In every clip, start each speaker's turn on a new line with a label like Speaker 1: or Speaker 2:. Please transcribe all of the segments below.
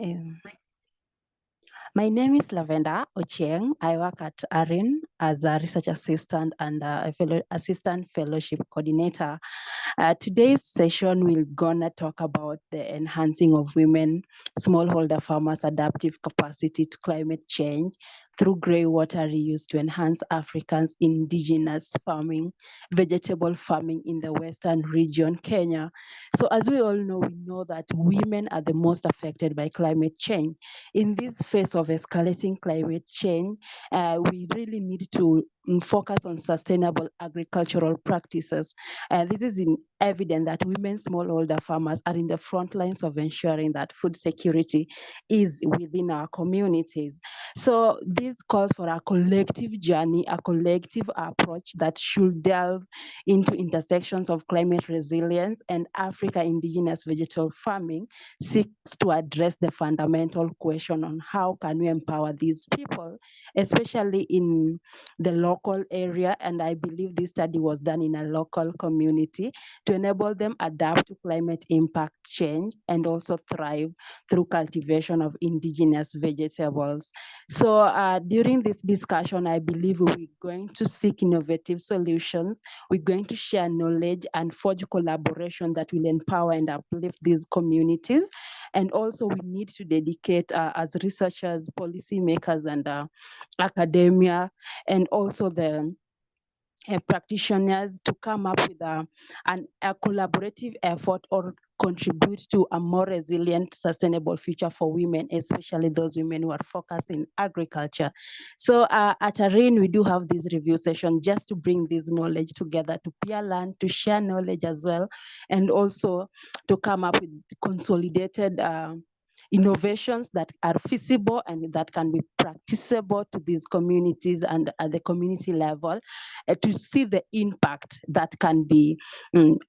Speaker 1: Um, My name is Lavenda Ochieng. I work at ARIN as a research assistant and assistant fellowship coordinator. Today's session, we're gonna talk about the enhancing of women smallholder farmers' adaptive capacity to climate change through greywater reuse to enhance Africans' indigenous farming, vegetable farming in the Western region, Kenya. So as we all know, we know that women are the most affected by climate change. In this phase of escalating climate change, we really need to focus on sustainable agricultural practices. This is evident that women smallholder farmers are in the front lines of ensuring that food security is within our communities. So this calls for a collective journey, a collective approach that should delve into intersections of climate resilience and Africa indigenous vegetable farming seeks to address the fundamental question on how can we empower these people, especially in the local area. And I believe this study was done in a local community to enable them adapt to climate impact change and also thrive through cultivation of indigenous vegetables. So during this discussion, I believe we're going to seek innovative solutions. We're going to share knowledge and forge collaboration that will empower and uplift these communities. And also we need to dedicate as researchers, policymakers, and academia, and also the practitioners to come up with a collaborative effort or contribute to a more resilient, sustainable future for women, especially those women who are focused in agriculture. So at ARIN, we do have this review session just to bring this knowledge together, to peer learn, to share knowledge as well, and also to come up with consolidated innovations that are feasible and that can be practicable to these communities and at the community level, to see the impact that can be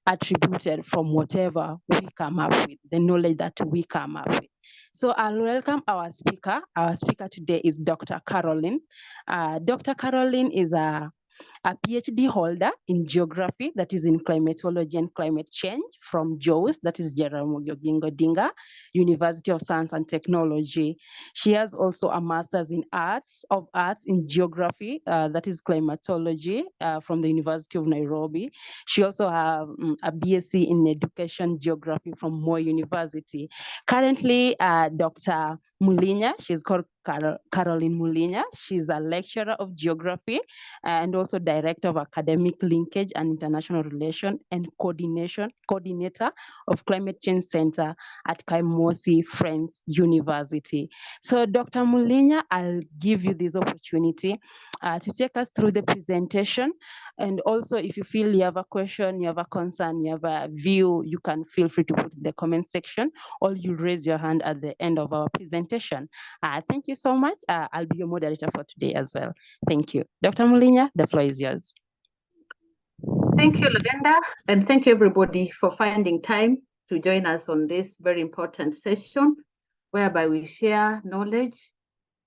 Speaker 1: attributed from whatever we come up with, the knowledge that we come up with. So I'll welcome our speaker. Our speaker today is Dr. Caroline. Dr. Caroline is a PhD holder in geography, that is in climatology and climate change from JOS, that is Jaramogi Oginga Odinga University of Science and Technology. She has also a master's in arts in geography, that is climatology from the University of Nairobi. She also has a BSc in education geography from Moi University. Currently, Dr. Mulinya, she's called Caroline Mulinya. She's a lecturer of geography and also director of academic linkage and international relation and coordinator of climate change center at Kaimosi Friends University. So Dr. Mulinya, I'll give you this opportunity to take us through the presentation. And also if you feel you have a question, you have a concern, you have a view, you can feel free to put in the comment section, or you raise your hand at the end of our presentation. Thank you so much. I'll be your moderator for today as well. Thank you. Dr. Mulinya, the floor is yours.
Speaker 2: Thank you, Lavenda, and thank you everybody for finding time to join us on this very important session, whereby we share knowledge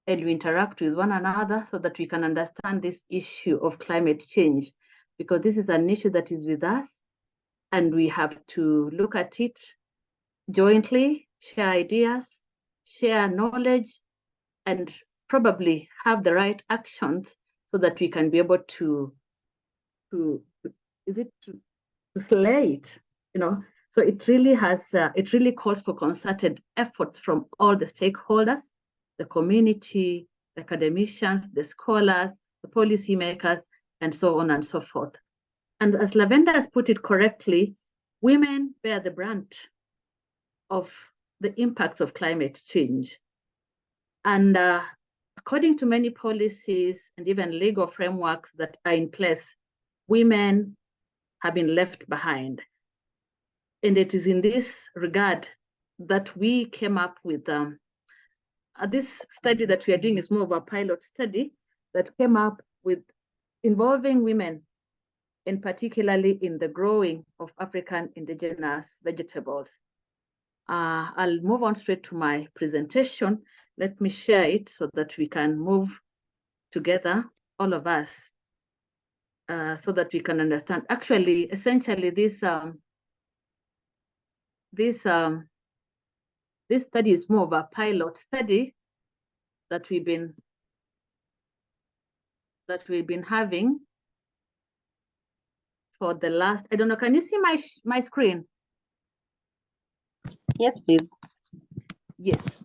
Speaker 2: and we interact with one another so that we can understand this issue of climate change, because this is an issue that is with us and we have to look at it jointly, share ideas, share knowledge, and probably have the right actions so that we can be able to slay it, So it really calls for concerted efforts from all the stakeholders, the community, the academicians, the scholars, the policymakers, and so on and so forth. And as Lavenda has put it correctly, women bear the brunt of the impacts of climate change. And according to many policies and even legal frameworks that are in place, women have been left behind. And it is in this regard that we came up with this study that we are doing is more of a pilot study that came up with involving women, and particularly in the growing of African indigenous vegetables. I'll move on straight to my presentation. Let me share it so that we can move together, all of us, so that we can understand. Actually, essentially, this This study is more of a pilot study that we've been having for the last, I don't know, can you see my screen?
Speaker 1: Yes, please.
Speaker 2: Yes.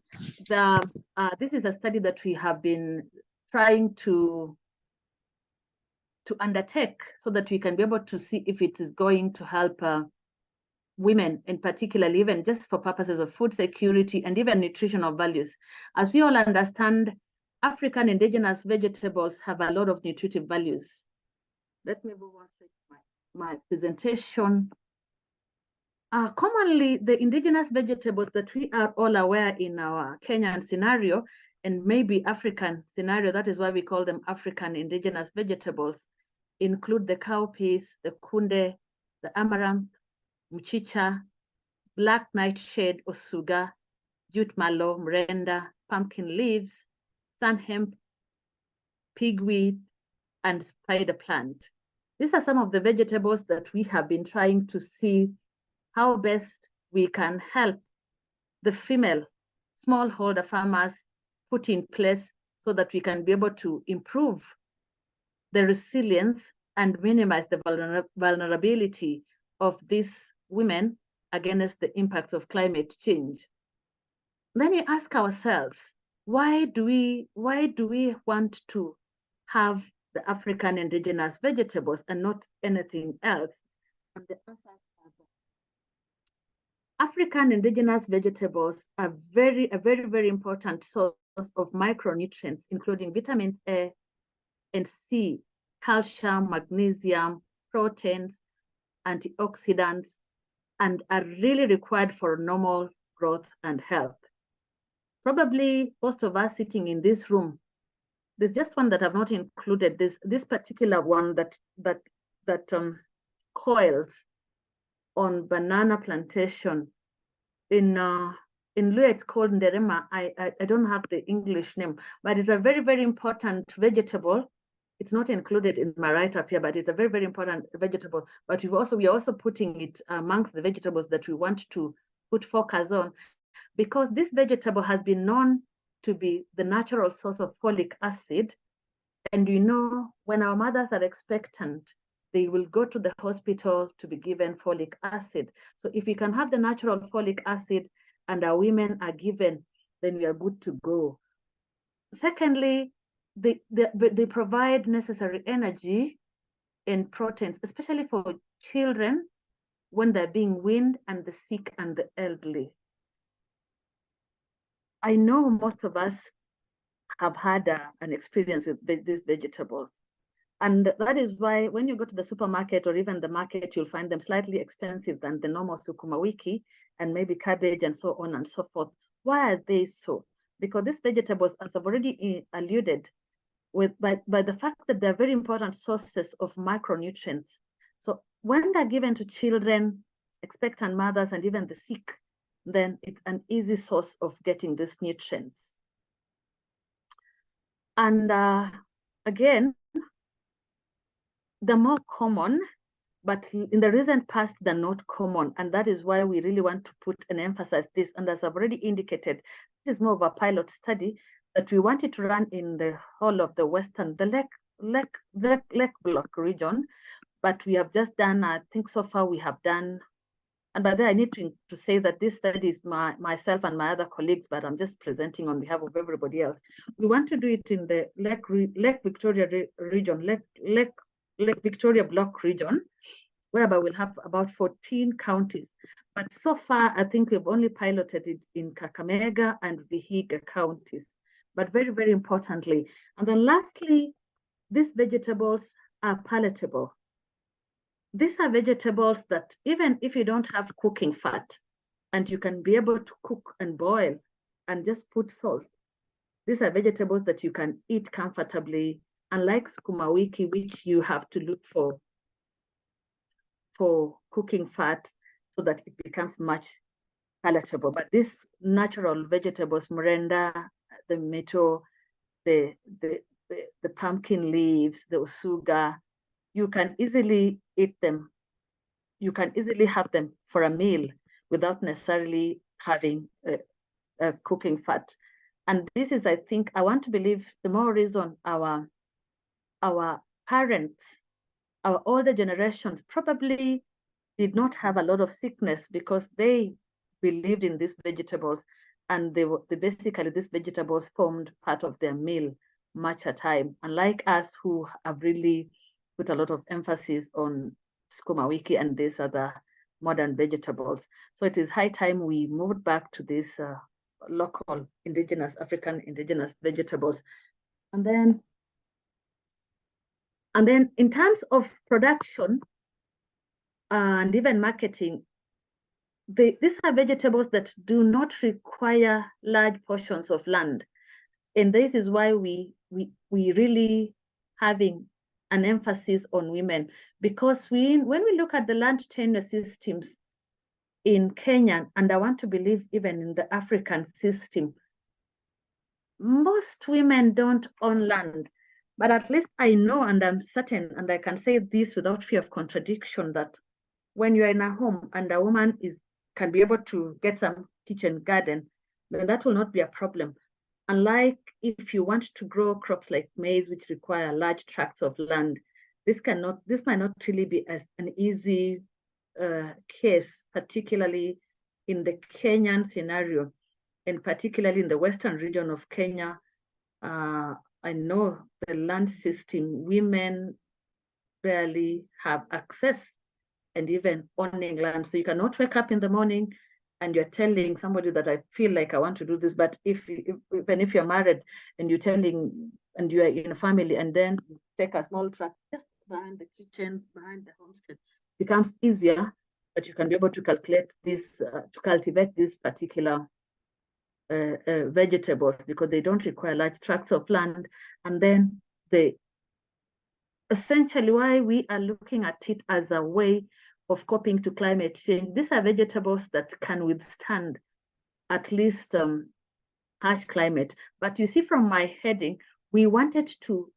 Speaker 2: This is a study that we have been trying to undertake so that we can be able to see if it is going to help women, in particular, even just for purposes of food security and even nutritional values. As we all understand, African indigenous vegetables have a lot of nutritive values. Let me move on to my presentation. Commonly, the indigenous vegetables that we are all aware in our Kenyan scenario and maybe African scenario, that is why we call them African indigenous vegetables, include the cowpeas, the kunde, the amaranth, mchicha, black nightshade or sugar, jute mallow, mrenda, pumpkin leaves, sun hemp, pigweed, and spider plant. These are some of the vegetables that we have been trying to see how best we can help the female smallholder farmers put in place so that we can be able to improve the resilience and minimize the vulnerability of these women against the impacts of climate change. Then we ask ourselves, why do we want to have the African indigenous vegetables and not anything else? And the answer is African indigenous vegetables are a very important source of micronutrients, including vitamins A and C, calcium, magnesium, proteins, antioxidants, and are really required for normal growth and health. Probably most of us sitting in this room, there's just one that I've not included, this particular one that coils on banana plantation in Luo, it's called nderema. I don't have the English name, but it's a very important vegetable. It's not included in my write-up here, but it's a very important vegetable. But we are also putting it amongst the vegetables that we want to put focus on, because this vegetable has been known to be the natural source of folic acid. And we know when our mothers are expectant, they will go to the hospital to be given folic acid. So if we can have the natural folic acid and our women are given, then we are good to go. Secondly, they provide necessary energy and proteins, especially for children when they're being weaned, and the sick and the elderly. I know most of us have had an experience with these vegetables. And that is why when you go to the supermarket or even the market, you'll find them slightly expensive than the normal sukuma wiki and maybe cabbage and so on and so forth. Why are they so? Because these vegetables, as I've already alluded, by the fact that they're very important sources of micronutrients. So when they're given to children, expectant mothers, and even the sick, then it's an easy source of getting these nutrients. And again, they're more common, but in the recent past, they're not common. And that is why we really want to put and emphasize this. And as I've already indicated, this is more of a pilot study that we wanted to run in the whole of the Western, the Lake Block region. But we have just done, I think so far we have done, and by that I need to say that this study is myself and my other colleagues, but I'm just presenting on behalf of everybody else. We want to do it in the Lake Victoria region, Lake Victoria Block region, whereby we'll have about 14 counties. But so far, I think we've only piloted it in Kakamega and Vihiga counties, but very importantly. And then lastly, these vegetables are palatable. These are vegetables that even if you don't have cooking fat and you can be able to cook and boil and just put salt, these are vegetables that you can eat comfortably, unlike sukuma wiki, which you have to look for cooking fat so that it becomes much palatable. But these natural vegetables, mrenda, the meto, the pumpkin leaves, the usuga, you can easily eat them. You can easily have them for a meal without necessarily having cooking fat. And this is, I think, I want to believe the more reason our parents, our older generations probably did not have a lot of sickness because they believed in these vegetables, and they basically these vegetables formed part of their meal much at time. Unlike us who have really put a lot of emphasis on skuma wiki and these other modern vegetables. So it is high time we moved back to these local indigenous, African indigenous vegetables. And then in terms of production and even marketing, these are vegetables that do not require large portions of land. And this is why we really having an emphasis on women, because when we look at the land tenure systems in Kenya, and I want to believe even in the African system, most women don't own land. But at least I know, and I'm certain, and I can say this without fear of contradiction, that when you're in a home and a woman can be able to get some kitchen garden, then that will not be a problem. Unlike if you want to grow crops like maize, which require large tracts of land, this might not really be as an easy case, particularly in the Kenyan scenario, and particularly in the western region of Kenya. I know the land system, women barely have access and even owning land. So you cannot wake up in the morning and you're telling somebody that I feel like I want to do this. But even if you're married and you're telling, and you are in a family, and then take a small tract just behind the kitchen, behind the homestead, it becomes easier that you can be able to calculate this, to cultivate this particular vegetables, because they don't require large tracts of land. And then essentially why we are looking at it as a way of coping to climate change. These are vegetables that can withstand at least harsh climate. But you see from my heading, we wanted to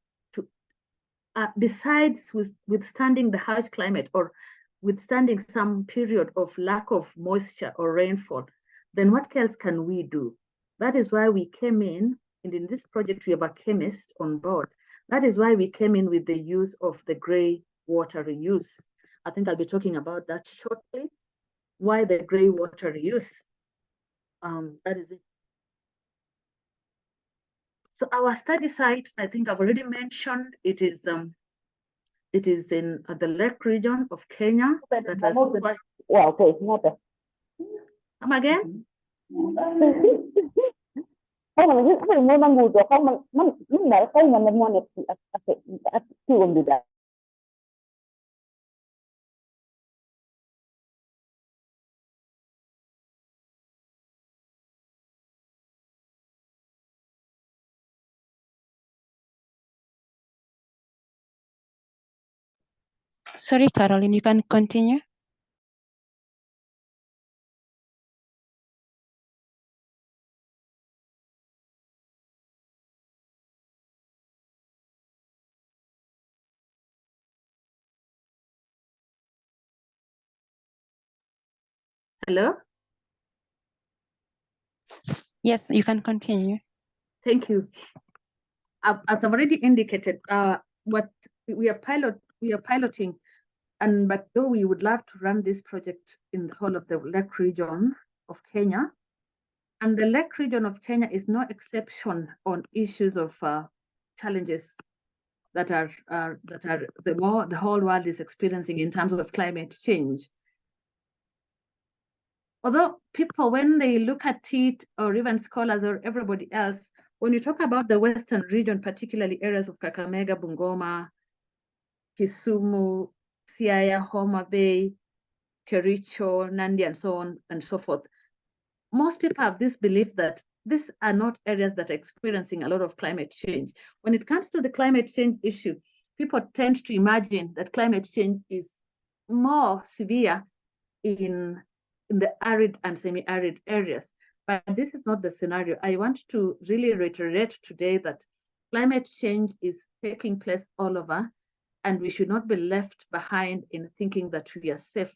Speaker 2: besides withstanding the harsh climate or withstanding some period of lack of moisture or rainfall, then what else can we do? That is why we came in, and in this project we have a chemist on board. That is why we came in with the use of the grey water reuse. I think I'll be talking about that shortly. Why the grey water reuse? That is it. So our study site, I think I've already mentioned, it is in the Lake region of Kenya. That has quite...
Speaker 3: Wow, okay, not that.
Speaker 2: Come again?
Speaker 3: Không mà những cái môn mang ngủ không mình đã không mà mình muốn chịu không được.
Speaker 1: Sorry, Caroline, you can continue.
Speaker 2: Hello?
Speaker 1: Yes, you can continue.
Speaker 2: Thank you. As I've already indicated, what we are piloting, but though we would love to run this project in the whole of the Lake region of Kenya, and the Lake region of Kenya is no exception on issues of challenges that the whole world is experiencing in terms of climate change. Although people, when they look at it, or even scholars or everybody else, when you talk about the Western region, particularly areas of Kakamega, Bungoma, Kisumu, Siaya, Homa Bay, Kericho, Nandi, and so on and so forth, most people have this belief that these are not areas that are experiencing a lot of climate change. When it comes to the climate change issue, people tend to imagine that climate change is more severe in the arid and semi-arid areas. But this is not the scenario. I want to really reiterate today that climate change is taking place all over, and we should not be left behind in thinking that we are safe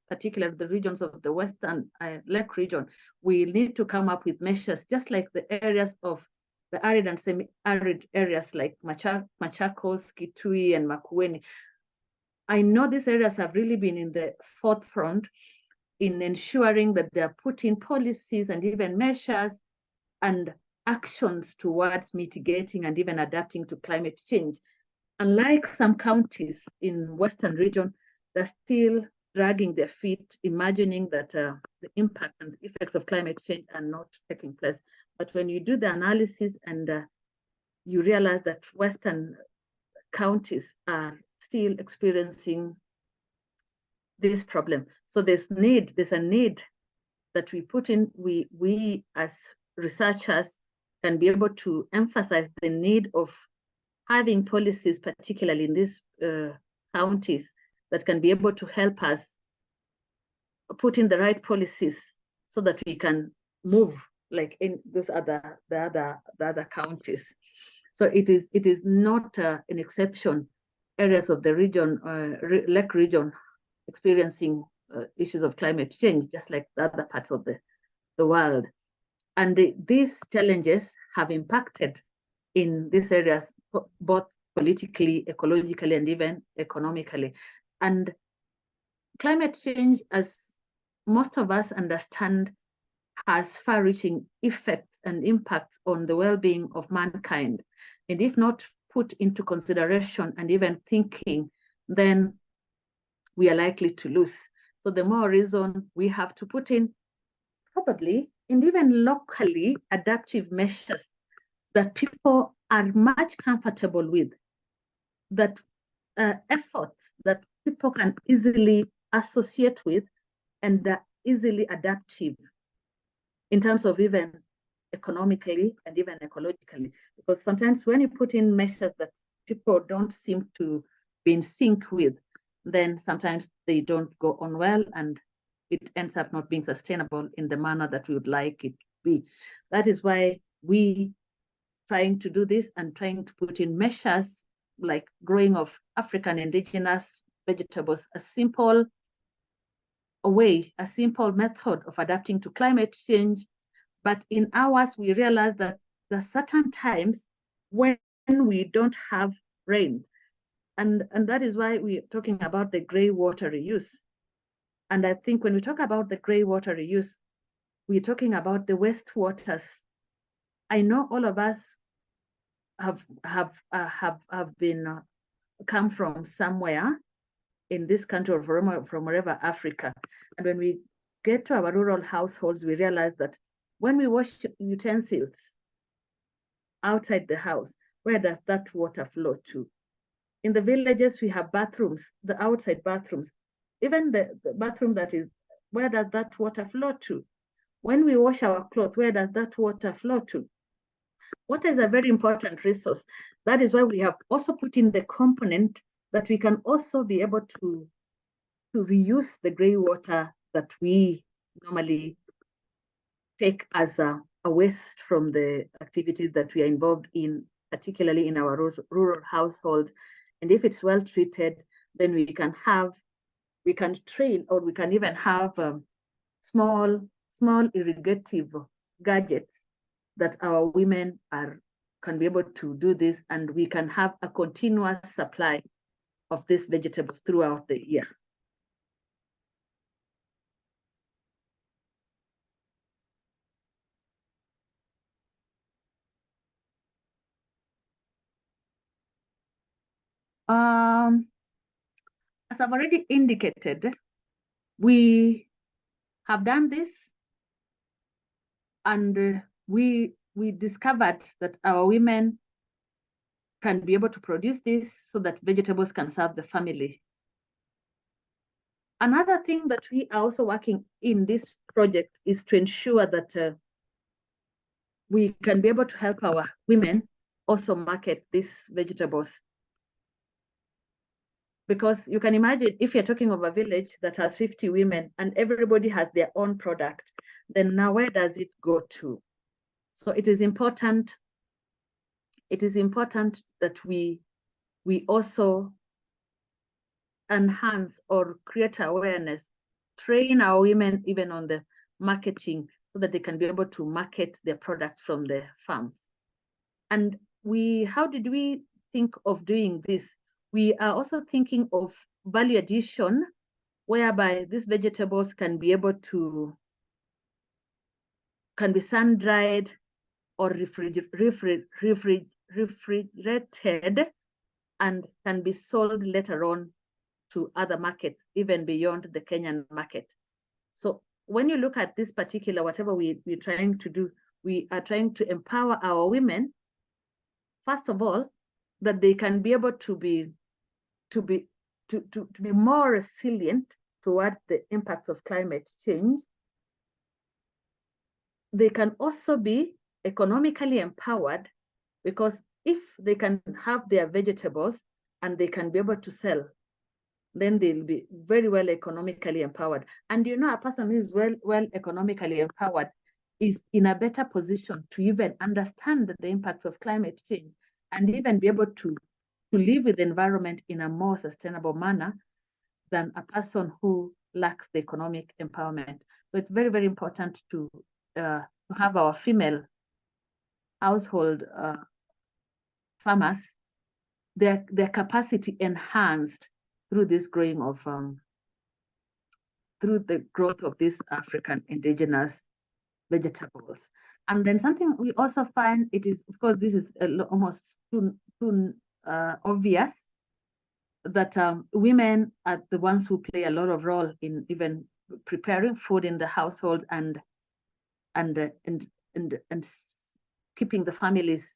Speaker 2: particularly the regions of the Western Lake region, we need to come up with measures, just like the areas of the arid and semi-arid areas like Machakos, Kitui, and Makueni. I know these areas have really been in the forefront in ensuring that they are putting policies and even measures and actions towards mitigating and even adapting to climate change. Unlike some counties in Western region, they're still dragging their feet, imagining that the impact and the effects of climate change are not taking place. But when you do the analysis and you realize that Western counties are still experiencing this problem. So there's a need that we put in, we as researchers can be able to emphasize the need of having policies, particularly in these counties, that can be able to help us put in the right policies so that we can move like in those the other counties. So it is not an exception. Areas of the region, Lake region, experiencing issues of climate change, just like the other parts of the world. And these challenges have impacted in these areas, both politically, ecologically, and even economically. And climate change, as most of us understand, has far-reaching effects and impacts on the well-being of mankind. And if not put into consideration and even thinking, then we are likely to lose. So the more reason we have to put in probably and even locally adaptive measures that people are much comfortable with, that efforts that people can easily associate with and are easily adaptive in terms of even economically and even ecologically. Because sometimes when you put in measures that people don't seem to be in sync with, then sometimes they don't go on well and it ends up not being sustainable in the manner that we would like it to be. That is why we trying to do this and trying to put in measures like growing of African indigenous vegetables, a simple method of adapting to climate change. But in ours, we realize that there are certain times when we don't have rain. And that is why we're talking about the greywater reuse. And I think when we talk about the greywater reuse, we're talking about the wastewaters. I know all of us have been come from somewhere in this country or from wherever Africa. And when we get to our rural households, we realize that when we wash utensils outside the house, where does that water flow to? In the villages, we have bathrooms, the outside bathrooms. Even the bathroom that is, where does that water flow to? When we wash our clothes, where does that water flow to? Water is a very important resource. That is why we have also put in the component that we can also be able to reuse the greywater that we normally take as a waste from the activities that we are involved in, particularly in our rural households. And if it's well treated, then we can train, or we can even have small irrigative gadgets that our women can be able to do this, and we can have a continuous supply of these vegetables throughout the year. As I've already indicated, we have done this, and we discovered that our women can be able to produce this so that vegetables can serve the family. Another thing that we are also working in this project is to ensure that we can be able to help our women also market these vegetables. Because you can imagine if you're talking of a village that has 50 women and everybody has their own product, then now where does it go to? So it is important that we also enhance or create awareness train our women even on the marketing so that they can be able to market their products from the farms. And how did we think of doing this? We are also thinking of value addition, whereby these vegetables can be able to, can be sun-dried or refrigerated and can be sold later on to other markets, even beyond the Kenyan market. So when you look at this particular, whatever we're trying to do, we are trying to empower our women, first of all, that they can be able to be more resilient towards the impacts of climate change. They can also be economically empowered, because if they can have their vegetables and they can be able to sell, then they'll be very well economically empowered. And you know, a person who is well economically empowered is in a better position to even understand the impacts of climate change and even be able to live with the environment in a more sustainable manner than a person who lacks the economic empowerment. So it's very, very important to have our female household farmers, their capacity enhanced through this growing of through the growth of these African indigenous vegetables. And then something we also find, it is, of course, this is almost too obvious, that women are the ones who play a lot of role in even preparing food in the household and keeping the families.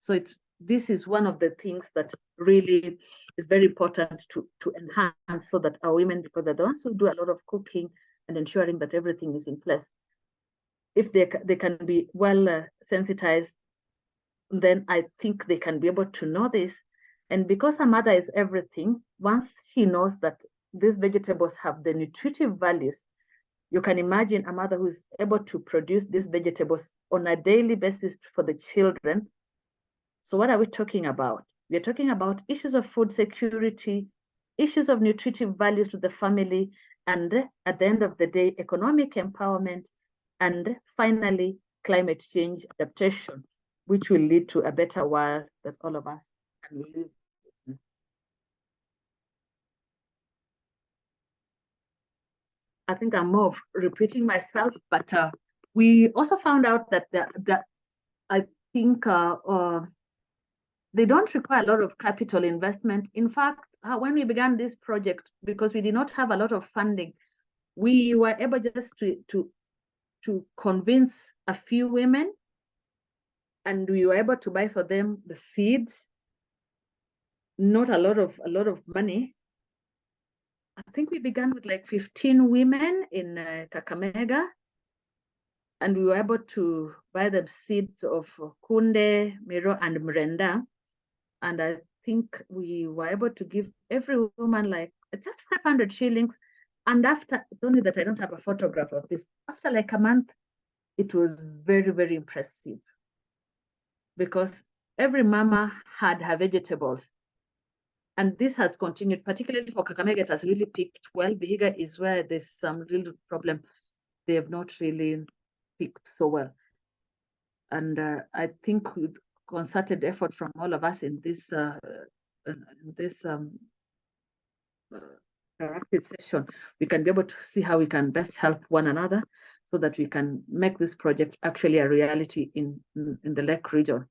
Speaker 2: So this is one of the things that really is very important to enhance, so that our women, because they're the ones who do a lot of cooking and ensuring that everything is in place. If they can be well sensitized, then I think they can be able to know this. And because a mother is everything, once she knows that these vegetables have the nutritive values, you can imagine a mother who's able to produce these vegetables on a daily basis for the children. So what are we talking about? We're talking about issues of food security, issues of nutritive values to the family, and at the end of the day, economic empowerment, and finally, climate change adaptation, which will lead to a better world that all of us can live in. I think I'm more of repeating myself, but we also found out that I think they don't require a lot of capital investment. In fact, when we began this project, because we did not have a lot of funding, we were able just to convince a few women, and we were able to buy for them the seeds. Not a lot of money. I think we began with like 15 women in Kakamega, and we were able to buy them seeds of kunde, miro, and mrenda. And I think we were able to give every woman like just 500 shillings. And after, it's only that I don't have a photograph of this, after like a month, it was very, very impressive, because every mama had her vegetables. And this has continued, particularly for Kakamega, it has really picked well. Vihiga is where there's some real problem. They have not really picked so well. And I think with concerted effort from all of us in this interactive session, we can be able to see how we can best help one another, so that we can make this project actually a reality in the Lake region.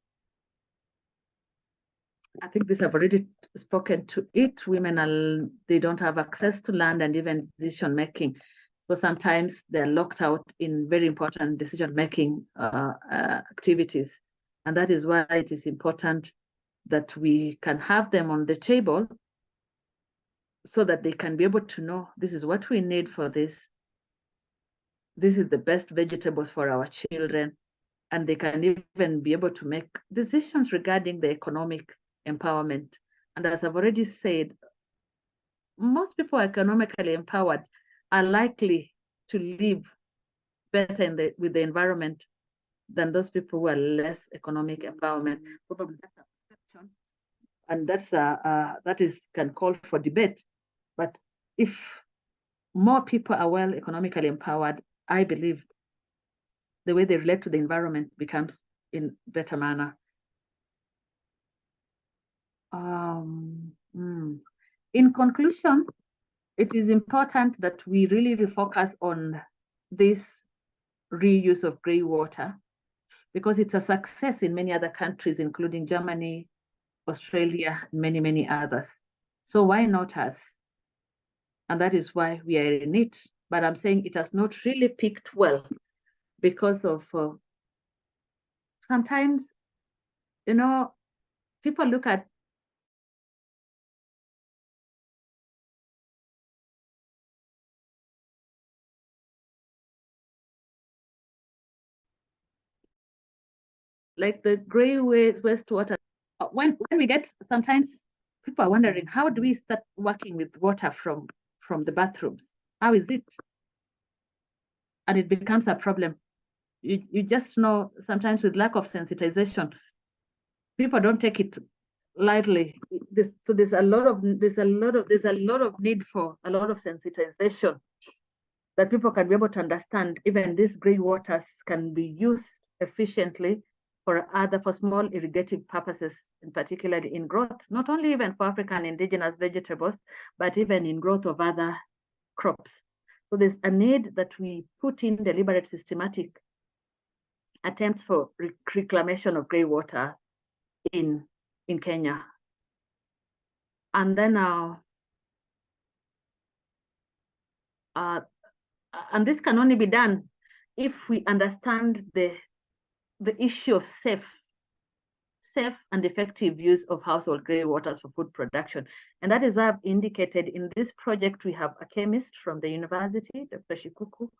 Speaker 2: I think this I've already spoken to it. Women they don't have access to land and even decision making. So sometimes they're locked out in very important decision making activities. And that is why it is important that we can have them on the table, so that they can be able to know, this is what we need for this. This is the best vegetables for our children. And they can even be able to make decisions regarding the economic empowerment. And as I've already said, most people economically empowered are likely to live better with the environment than those people who are less economic empowerment. Probably that's a perception, and that can call for debate. But if more people are well economically empowered, I believe the way they relate to the environment becomes in better manner. In conclusion, it is important that we really refocus on this reuse of greywater, because it's a success in many other countries, including Germany, Australia, and many, many others. So why not us? And that is why we are in it. But I'm saying it has not really picked well because of sometimes, you know, people look at like the gray wastewater. When we get, sometimes people are wondering, how do we start working with water from the bathrooms? How is it? And it becomes a problem. You just know, sometimes with lack of sensitization, people don't take it lightly. So there's a lot of need for a lot of sensitization, that people can be able to understand even these gray waters can be used efficiently for small irrigative purposes, in particular in growth, not only even for African indigenous vegetables, but even in growth of other crops. So there's a need that we put in deliberate systematic attempts for reclamation of gray water in Kenya. And then and this can only be done if we understand the issue of safe and effective use of household gray waters for food production. And that is why I've indicated in this project, we have a chemist from the university, Dr. Shikuku,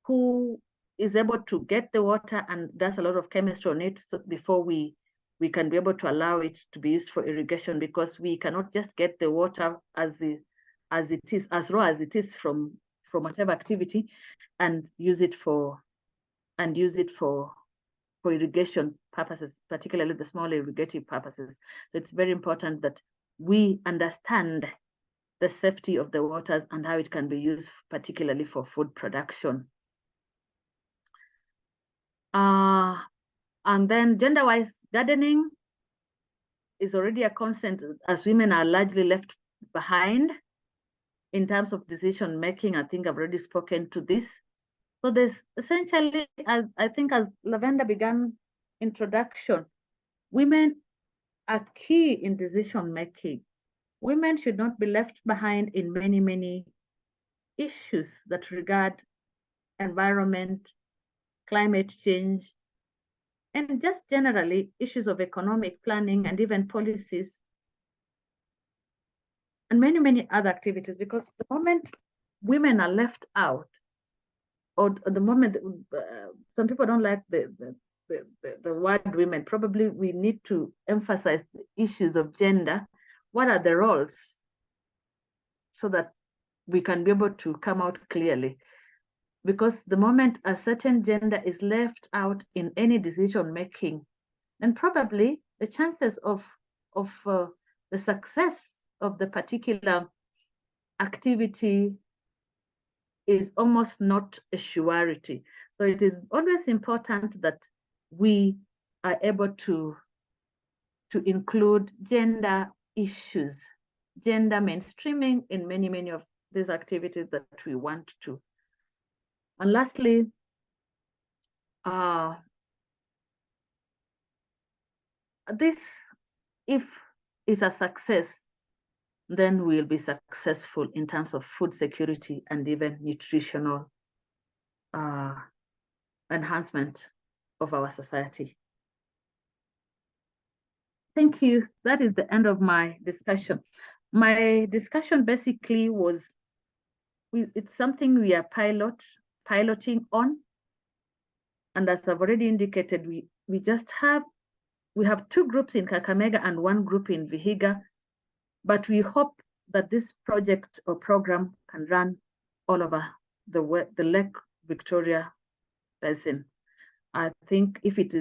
Speaker 2: who is able to get the water and does a lot of chemistry on it before we can be able to allow it to be used for irrigation, because we cannot just get the water as raw as it is from whatever activity and use it for irrigation purposes, particularly the small irrigative purposes. So it's very important that we understand the safety of the waters and how it can be used, particularly for food production. And then gender-wise gardening is already a constant, as women are largely left behind in terms of decision making. I think I've already spoken to this. So there's essentially, as Lavender began introduction, women are key in decision making. Women should not be left behind in many, many issues that regard environment, climate change, and just generally issues of economic planning and even policies, and many, many other activities. Because the moment women are left out, or the moment some people don't like the word women, probably we need to emphasize the issues of gender. What are the roles, so that we can be able to come out clearly? Because the moment a certain gender is left out in any decision making, then probably the chances of the success of the particular activity is almost not a surety. So it is always important that we are able to include gender issues, gender mainstreaming in many, many of these activities that we want to. And lastly, this, if is a success, then we'll be successful in terms of food security and even nutritional enhancement of our society. Thank you. That is the end of my discussion. My discussion basically was, it's something we are piloting on. And as I've already indicated, we have 2 groups in Kakamega and 1 group in Vihiga, but we hope that this project or program can run all over the Lake Victoria basin. I think if it's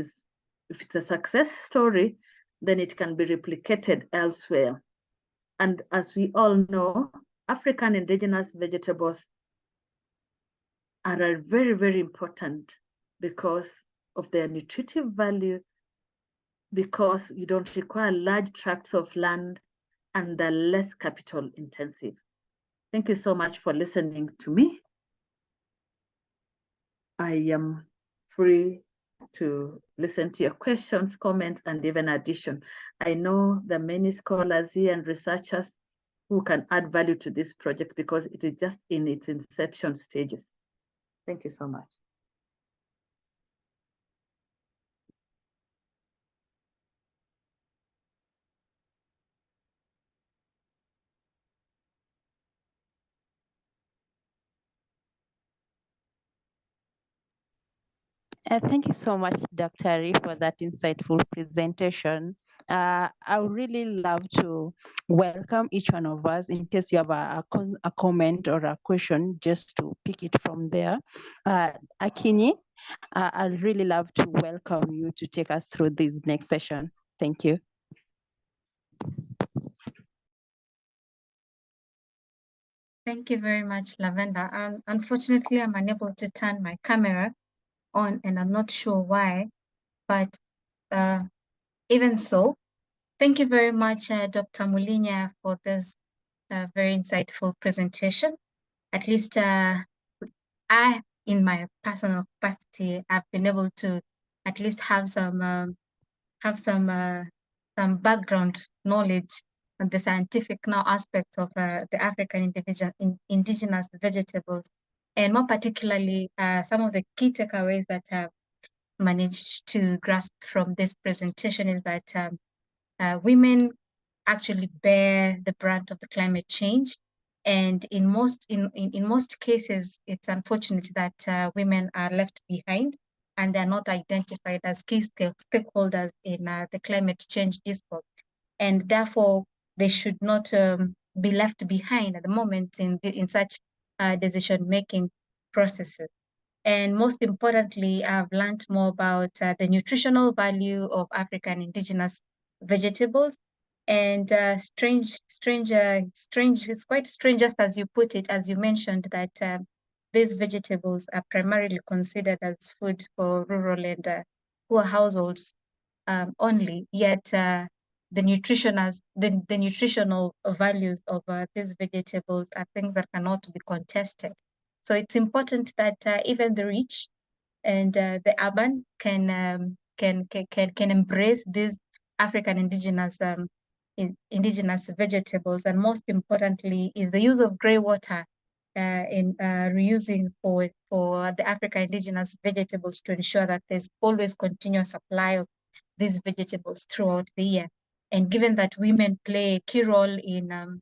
Speaker 2: a success story, then it can be replicated elsewhere. And as we all know, African indigenous vegetables are very, very important because of their nutritive value, because you don't require large tracts of land and they're less capital intensive. Thank you so much for listening to me. I am free to listen to your questions, comments, and even addition. I know there are many scholars here and researchers who can add value to this project because it is just in its inception stages. Thank you so much.
Speaker 1: Thank you so much, Dr. Ari, for that insightful presentation. I would really love to welcome each one of us in case you have a comment or a question, just to pick it from there. Akinyi, I'd really love to welcome you to take us through this next session. Thank you.
Speaker 4: Thank you very much, Lavenda. Unfortunately, I'm unable to turn my camera on, and I'm not sure why, but even so, thank you very much, Dr. Mulinya, for this very insightful presentation. At least I, in my personal capacity, have been able to at least have some background knowledge on the scientific now aspects of the African indigenous vegetables, and more particularly some of the key takeaways that I've managed to grasp from this presentation is that women actually bear the brunt of the climate change, and in most cases, it's unfortunate that women are left behind and they're not identified as key stakeholders in the climate change discourse, and therefore they should not be left behind at the moment in such decision-making processes. And most importantly, I've learned more about the nutritional value of African indigenous vegetables. And it's quite strange, just as you put it, as you mentioned, that these vegetables are primarily considered as food for rural and poor households only, yet the nutritional values of these vegetables are things that cannot be contested. So it's important that even the rich and the urban can embrace these African indigenous vegetables, and most importantly is the use of greywater in reusing for the African indigenous vegetables to ensure that there's always continuous supply of these vegetables throughout the year. And given that women play a key role in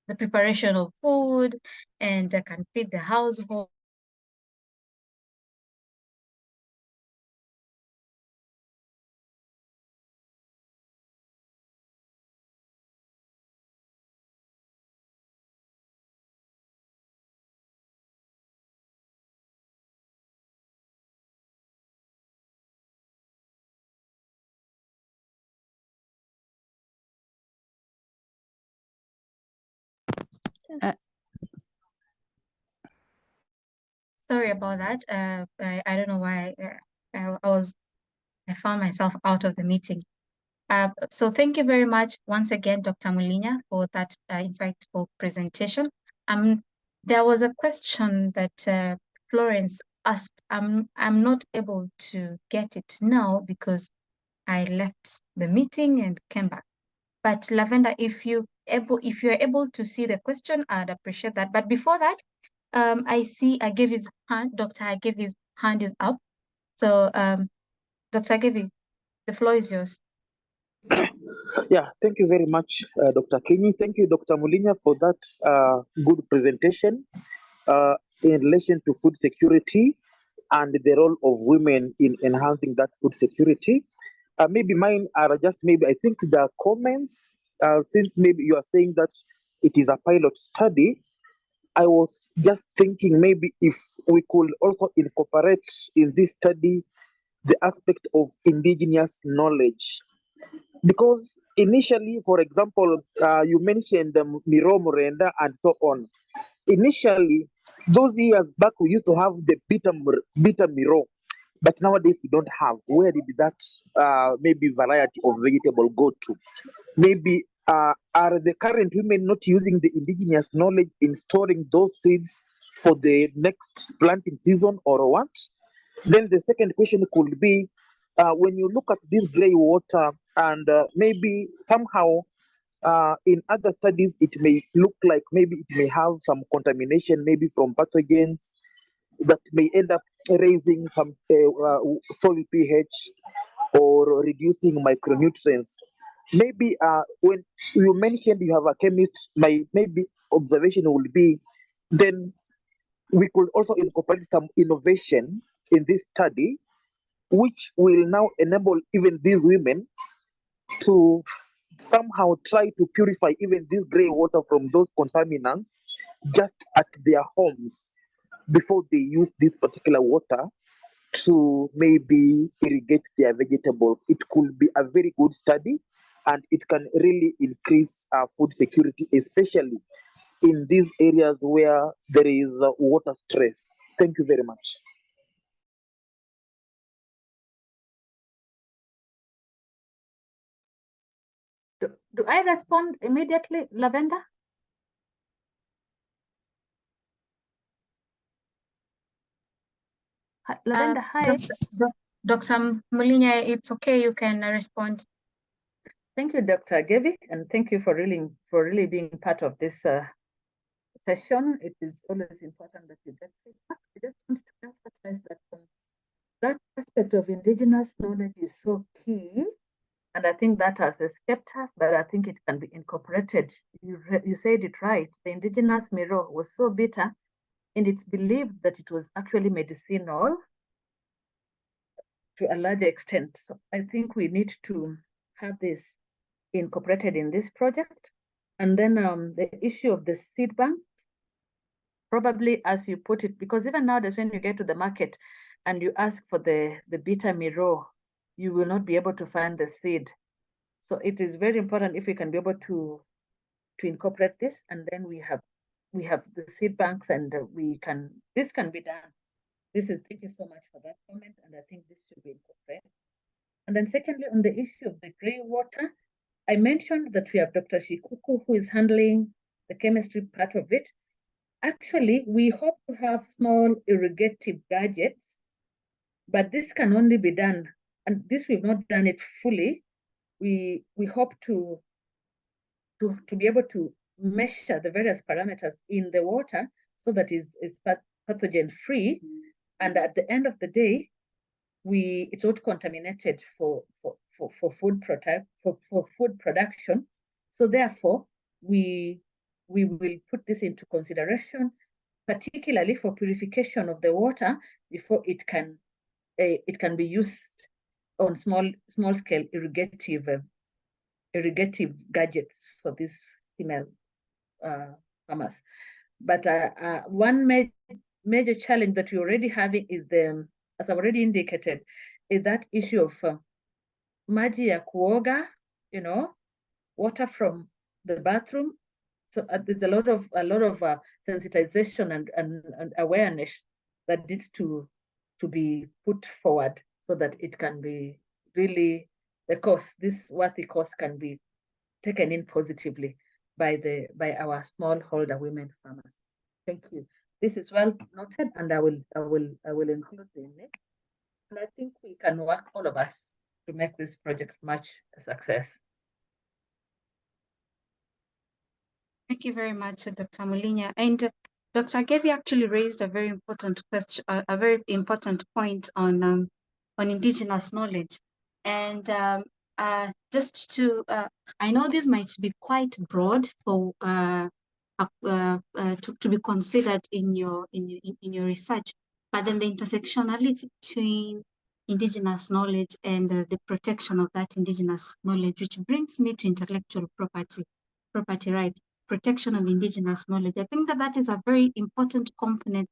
Speaker 4: the preparation of food and can feed the household, sorry about that. I don't know why I found myself out of the meeting. So thank you very much once again, Dr. Mulinya, for that insightful presentation. There was a question that Florence asked. I'm not able to get it now because I left the meeting and came back. But Lavenda, if you're able to see the question, I'd appreciate that. But before that, I see Agevi's hand. Dr. Agevi's hand is up. So Dr. Agevi, the floor is yours.
Speaker 5: Yeah, thank you very much, Dr. Kenyi. Thank you, Dr. Mulinya, for that good presentation in relation to food security and the role of women in enhancing that food security. Maybe mine are just I think the comments, since maybe you are saying that it is a pilot study, I was just thinking maybe if we could also incorporate in this study the aspect of indigenous knowledge. Because initially, for example, you mentioned Miro Murenda and so on. Initially, Those years back, we used to have the bitter miro, but nowadays we don't have. Where did that maybe variety of vegetable go to? Maybe are the current women not using the indigenous knowledge in storing those seeds for the next planting season or what? Then the second question could be, when you look at this gray water and maybe somehow in other studies, it may look like maybe it may have some contamination, maybe from pathogens that may end up raising some soil pH or reducing micronutrients. Maybe when you mentioned you have a chemist, my maybe observation will be then we could also incorporate some innovation in this study, which will now enable even these women to somehow try to purify even this gray water from those contaminants just at their homes before they use this particular water to maybe irrigate their vegetables. It could be a very good study and it can really increase food security, especially in these areas where there is water stress. Thank you very much.
Speaker 2: Do I respond immediately, Lavender? Lavender, hi.
Speaker 4: Dr. Mulinya, it's okay, you can respond.
Speaker 2: Thank you, Dr. Gevi, and thank you for really being part of this session. It is always important that you get feedback. I just want to emphasize that that aspect of indigenous knowledge is so key, and I think that has escaped us, but I think it can be incorporated. You said it right. The indigenous miro was so bitter, and it's believed that it was actually medicinal to a large extent. So I think we need to have this incorporated in this project. And then the issue of the seed bank, probably as you put it, because even nowadays when you get to the market and you ask for the bitter miro, you will not be able to find the seed. So it is very important if we can be able to incorporate this, and then we have the seed banks, and this can be done. Thank you so much for that comment, and I think this should be incorporated. And then secondly, on the issue of the grey water, I mentioned that we have Dr. Shikuku who is handling the chemistry part of it. Actually, we hope to have small irrigative gadgets, but this can only be done, and this we've not done it fully. We hope to be able to measure the various parameters in the water so that it's pathogen free, and at the end of the day, it's not contaminated for food production. So therefore, we will put this into consideration, particularly for purification of the water before it can be used on small scale irrigative gadgets for these female farmers. But one major challenge that we're already having is as I've already indicated, is that issue of maji ya kuoga, water from the bathroom. So there's a lot of sensitization and awareness that needs to be put forward so that it can be really this worthy cost can be taken in positively by our smallholder women farmers. Thank you. This is well noted, and I will include the link. And I think we can work, all of us, to make this project much a success.
Speaker 4: Thank you very much, Dr. Mulinya. And Dr. Gevi actually raised a very important question, a very important point on indigenous knowledge. And just to, I know this might be quite broad for to be considered in your research, but then the intersectionality between indigenous knowledge and the protection of that indigenous knowledge, which brings me to intellectual property rights. Protection of indigenous knowledge. I think that is a very important component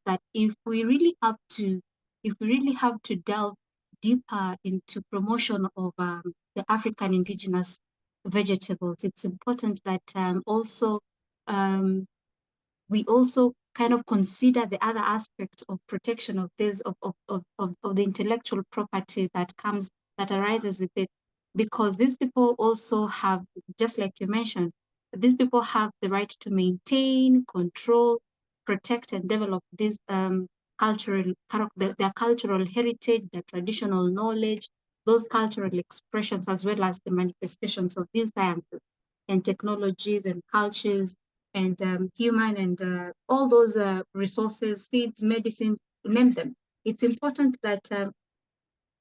Speaker 4: that if we really have to delve deeper into promotion of the African indigenous vegetables, it's important that we also kind of consider the other aspects of protection of this of the intellectual property that arises with it, because these people also have, just like you mentioned, these people have the right to maintain, control, protect, and develop this their cultural heritage, their traditional knowledge, those cultural expressions, as well as the manifestations of these sciences and technologies and cultures and human and all those resources, seeds, medicines, name them. It's important that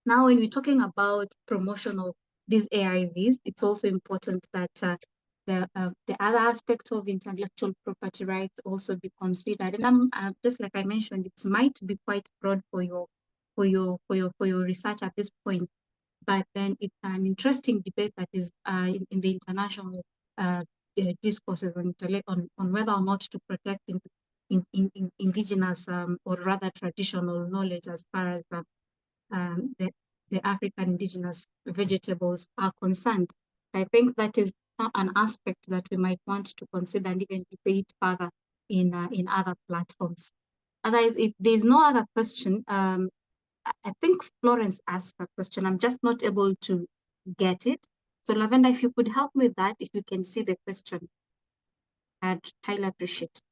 Speaker 4: now when we're talking about promotion of these AIVs, it's also important that the other aspects of intellectual property rights also be considered. And just like I mentioned, it might be quite broad for your research at this point, but then it's an interesting debate that is in the international discourses on whether or not to protect indigenous or rather traditional knowledge as far as the African indigenous vegetables are concerned. I think that is an aspect that we might want to consider and even debate further in other platforms. Otherwise, if there's no other question, I think Florence asked a question. I'm just not able to get it. So Lavender, if you could help me with that, if you can see the question, I'd highly appreciate it.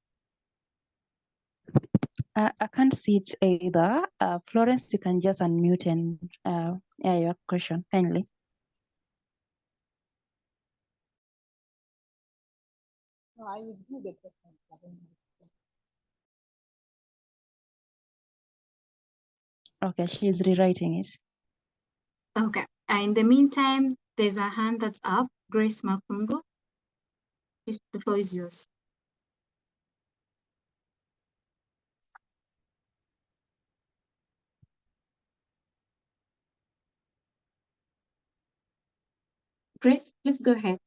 Speaker 1: I can't see it either. Florence, you can just unmute and air your question kindly.
Speaker 6: No, I will do the question.
Speaker 1: Okay, she's rewriting it.
Speaker 4: Okay. In the meantime, there's a hand that's up. Grace Makungo. The floor is yours. Grace, please go ahead.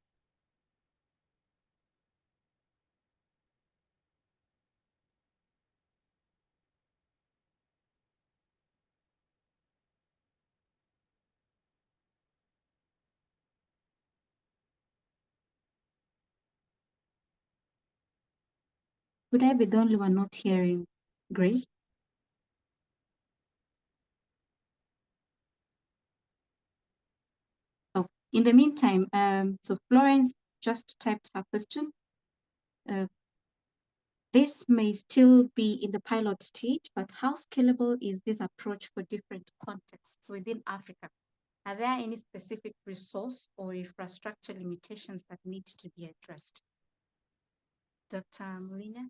Speaker 4: Would I be the only one not hearing Grace? Oh, in the meantime, so Florence just typed her question. This may still be in the pilot stage, but how scalable is this approach for different contexts within Africa? Are there any specific resource or infrastructure limitations that need to be addressed? Dr. Mulinya?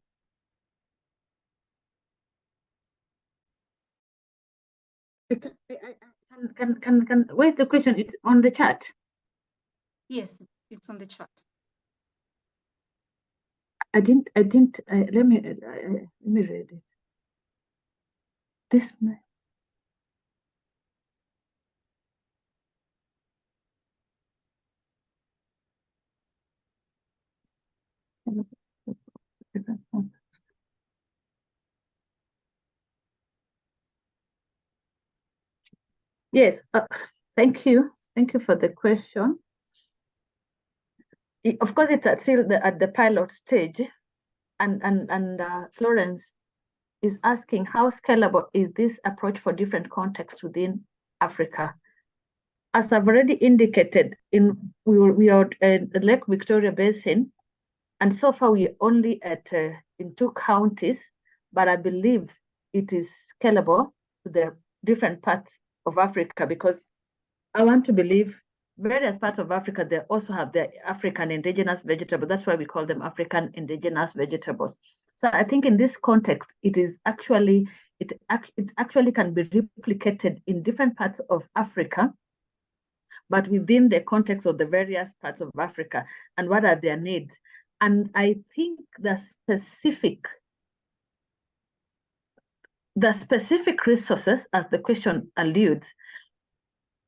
Speaker 2: Where's the question? It's on the chat.
Speaker 4: Yes, it's on the chat.
Speaker 2: Let me read it. This. Yes, thank you. Thank you for the question. Of course, it's still at the pilot stage, and Florence is asking how scalable is this approach for different contexts within Africa. As I've already indicated, we are at the Lake Victoria Basin, and so far we're only in 2 counties, but I believe it is scalable to the different parts of Africa, because I want to believe various parts of Africa, they also have their African indigenous vegetables. That's why we call them African indigenous vegetables. So I think in this context, it actually can be replicated in different parts of Africa, but within the context of the various parts of Africa and what are their needs. And I think the specific resources, as the question alludes,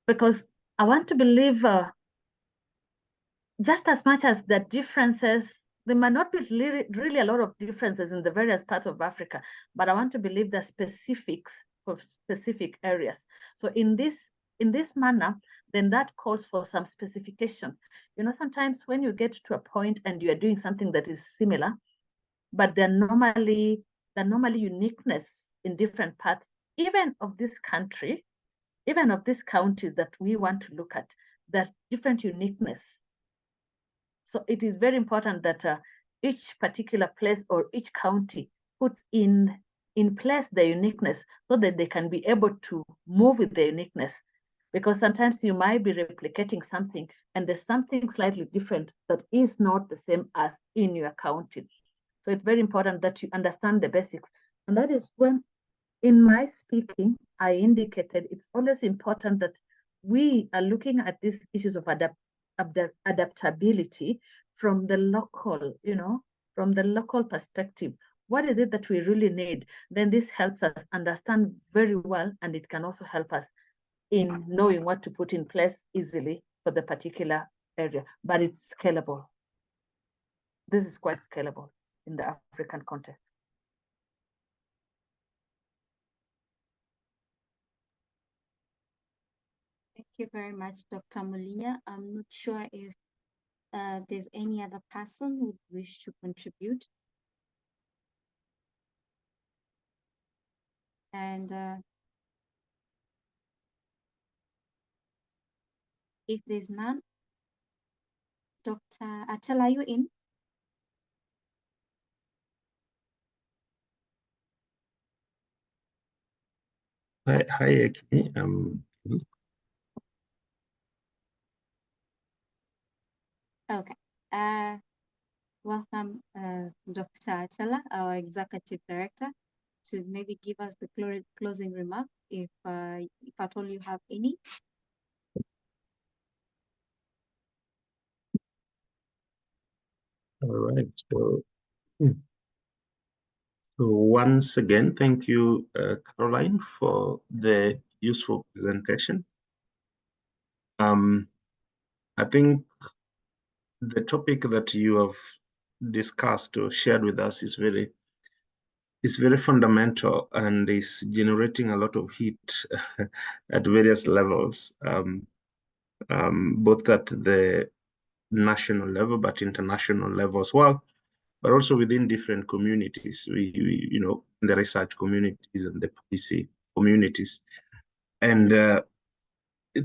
Speaker 2: because I want to believe just as much as the differences, there might not be really a lot of differences in the various parts of Africa, but I want to believe the specifics of specific areas. So in this manner, then that calls for some specifications. You know, sometimes when you get to a point and you are doing something that is similar, but they're normally the normally uniqueness in different parts, even of this country, even of this county that we want to look at, that different uniqueness. So it is very important that each particular place or each county puts in place the uniqueness so that they can be able to move with the uniqueness. Because sometimes you might be replicating something and there's something slightly different that is not the same as in your county. So it's very important that you understand the basics. And that is when, in my speaking, I indicated it's always important that we are looking at these issues of adaptability from the local, from the local perspective. What is it that we really need? Then this helps us understand very well, and it can also help us in knowing what to put in place easily for the particular area, but it's scalable. This is quite scalable in the African context.
Speaker 7: Thank you very much, Dr. Mulinya. I'm not sure if there's any other person who would wish to contribute. And if there's none, Dr. Atel, are you in?
Speaker 8: Hi,
Speaker 7: Okay. Welcome, Dr. Atela, our Executive Director, to maybe give us the closing remarks, if at all you have any.
Speaker 8: all right. So once again, thank you, Caroline, for the useful presentation. I think the topic that you have discussed or shared with us is very fundamental and is generating a lot of heat at various levels, both at the national level but international level as well, but also within different communities, we the research communities and the policy communities. And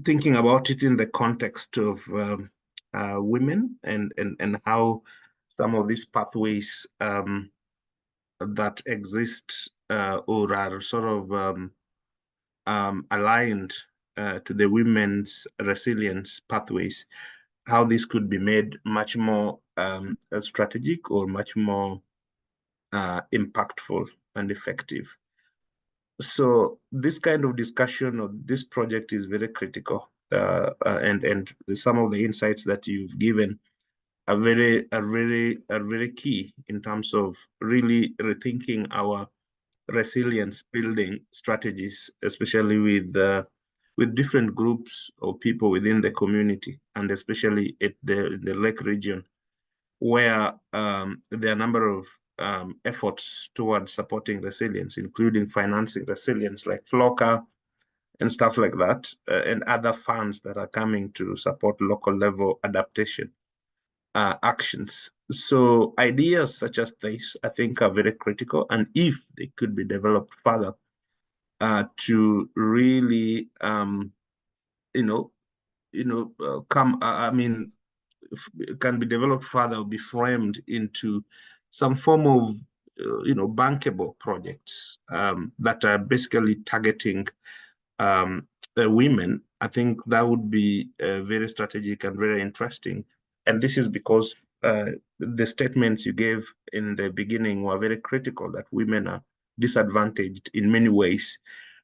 Speaker 8: thinking about it in the context of women and how some of these pathways that exist or are sort of aligned to the women's resilience pathways, how this could be made much more strategic or much more impactful and effective. So this kind of discussion of this project is very critical, and some of the insights that you've given are very key in terms of really rethinking our resilience building strategies, especially with different groups of people within the community, and especially at the Lake region, where there are a number of efforts towards supporting resilience, including financing resilience, like FLOCA and stuff like that, and other funds that are coming to support local level adaptation actions. So ideas such as this, I think, are very critical, and if they could be developed further to really, can be developed further, be framed into some form of, bankable projects that are basically targeting women. I think that would be very strategic and very interesting. And this is because the statements you gave in the beginning were very critical, that women are disadvantaged in many ways.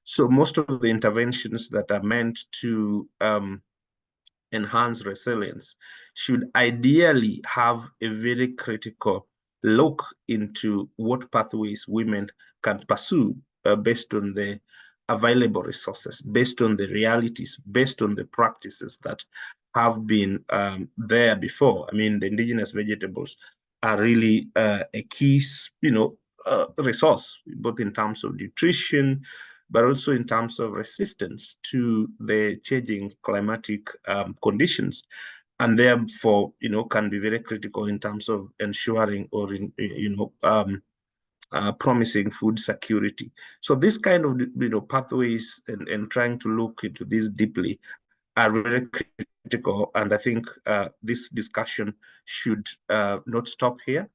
Speaker 8: So most of the interventions that are meant to enhance resilience should ideally have a very critical look into what pathways women can pursue based on the available resources, based on the realities, based on the practices that have been there before. I mean, the indigenous vegetables are really a key, resource, both in terms of nutrition, but also in terms of resistance to the changing climatic conditions, and therefore, can be very critical in terms of ensuring or promising food security. So this kind of pathways and trying to look into this deeply are very critical, and I think this discussion should not stop here.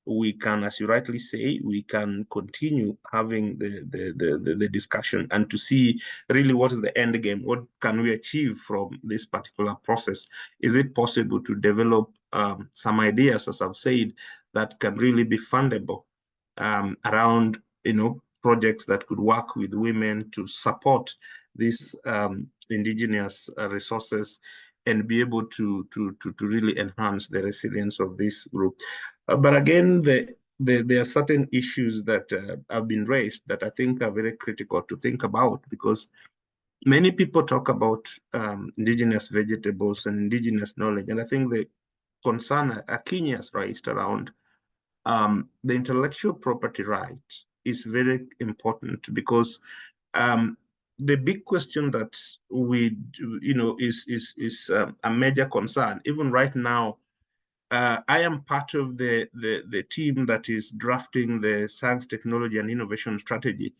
Speaker 8: We can, as you rightly say, we can continue having the discussion and to see really what is the end game. What can we achieve from this particular process? Is it possible to develop some ideas, as I've said, that can really be fundable around, projects that could work with women to support these indigenous resources and be able to really enhance the resilience of this group. But again, there are certain issues that have been raised that I think are very critical to think about, because many people talk about indigenous vegetables and indigenous knowledge, and I think the concern Akinya has raised around the intellectual property rights is very important, because the big question that we, is a major concern. Even right now, I am part of the team that is drafting the science, technology, and innovation strategy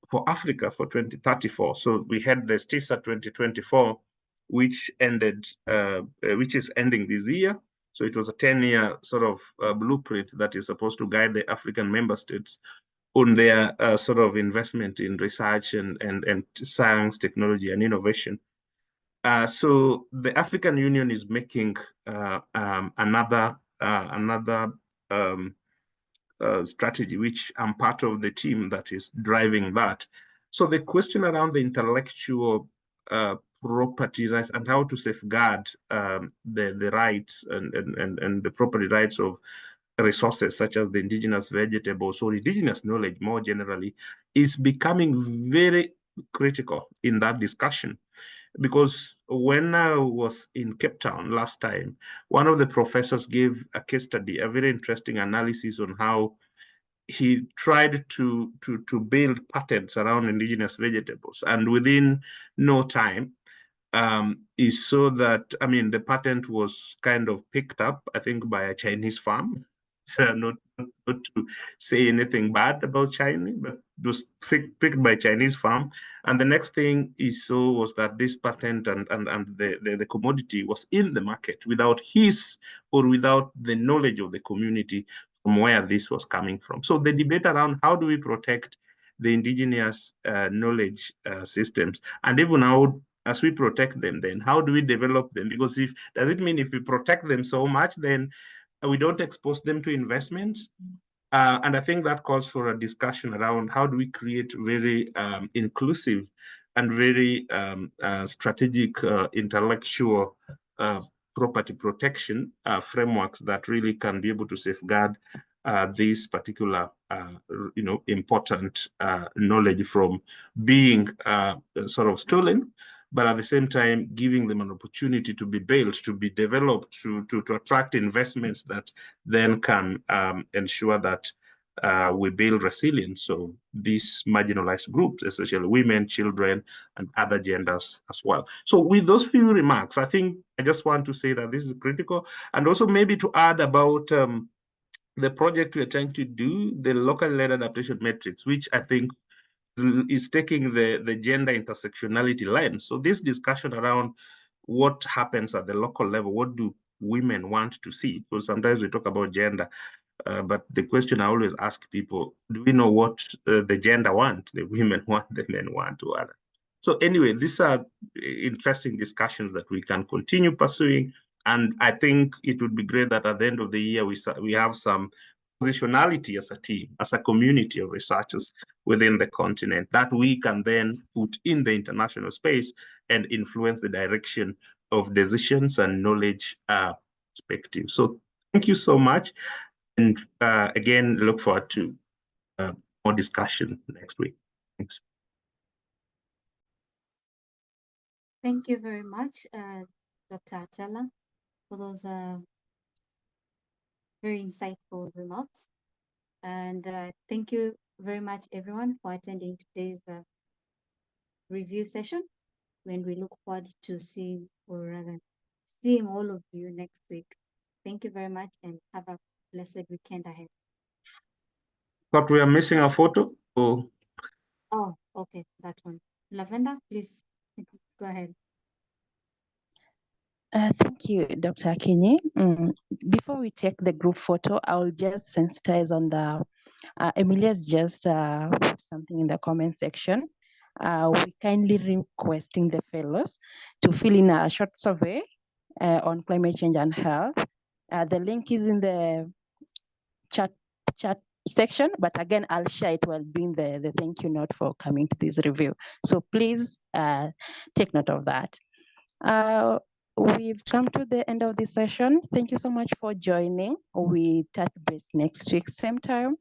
Speaker 8: for Africa for 2034. So we had the STISA 2024, which ended, which is ending this year. So it was a 10-year sort of blueprint that is supposed to guide the African member states on their sort of investment in research and science, technology, and innovation. So the African Union is making another strategy, which I'm part of the team that is driving that. So the question around the intellectual property rights and how to safeguard the rights and the property rights of resources such as the indigenous vegetables or indigenous knowledge more generally is becoming very critical in that discussion. Because when I was in Cape Town last time, one of the professors gave a case study, a very interesting analysis on how he tried to build patents around indigenous vegetables. And within no time, he saw that, the patent was kind of picked up, I think, by a Chinese firm. So not to say anything bad about China, but just picked by Chinese firm. And the next thing he saw was that this patent and the commodity was in the market without his or without the knowledge of the community from where this was coming from. So the debate around how do we protect the indigenous knowledge systems, and even how, as we protect them, then how do we develop them? Because does it mean if we protect them so much, then we don't expose them to investments? And I think that calls for a discussion around how do we create very inclusive and very strategic intellectual property protection frameworks that really can be able to safeguard this particular, important knowledge from being sort of stolen, but at the same time giving them an opportunity to be built, to be developed, to attract investments that then can ensure that we build resilience of these marginalized groups, especially women, children, and other genders as well. So with those few remarks, I think I just want to say that this is critical, and also maybe to add about the project we're trying to do, the locally led adaptation metrics, which I think is taking the gender intersectionality lens. So this discussion around what happens at the local level, what do women want to see? Because sometimes we talk about gender, but the question I always ask people, do we know what the gender want, the women want, the men want, or other? So anyway, these are interesting discussions that we can continue pursuing. And I think it would be great that at the end of the year, we have some positionality as a team, as a community of researchers within the continent that we can then put in the international space and influence the direction of decisions and knowledge perspective. So thank you so much. And again, look forward to more discussion next week. Thanks.
Speaker 7: Thank you very much, Dr. Atela, for those very insightful remarks. And thank you very much, everyone, for attending today's review session. And we look forward to seeing all of you next week. Thank you very much, and have a blessed weekend ahead.
Speaker 8: Thought we are missing a photo. Oh,
Speaker 7: Oh, okay, that one. Lavender, please go ahead.
Speaker 1: Thank you, Dr. Akinyi. Before we take the group photo, I'll just sensitize on the, Emilia's just put something in the comment section. We kindly requesting the fellows to fill in a short survey on climate change and health. The link is in the chat section, but again, I'll share it while doing the thank you note for coming to this review. So please take note of that. We've come to the end of this session. Thank you so much for joining. We touch base next week, same time.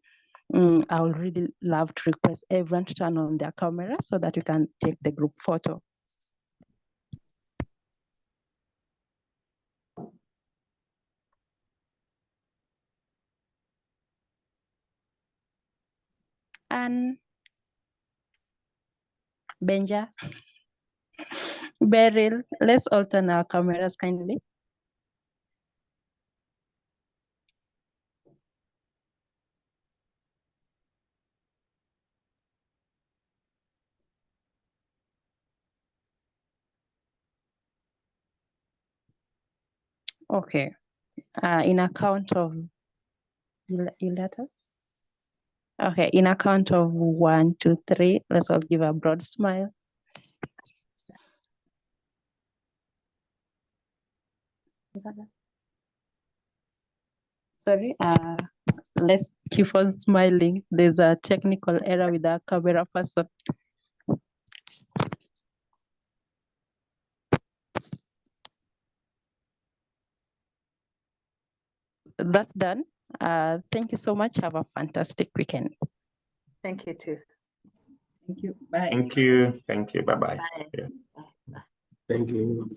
Speaker 1: I would really love to request everyone to turn on their camera so that we can take the group photo. And Benja, Beryl, let's all turn our cameras kindly. Okay, in a count of, you let us? Okay, in a count of 1, 2, 3, let's all give a broad smile. Sorry, let's keep on smiling. There's a technical error with our camera person. That's done. Thank you so much. Have a fantastic weekend.
Speaker 2: Thank you too.
Speaker 1: Thank you. Bye.
Speaker 8: thank you. Thank you. Bye-bye.
Speaker 2: Bye.
Speaker 8: Yeah.
Speaker 2: Bye.
Speaker 5: Thank you.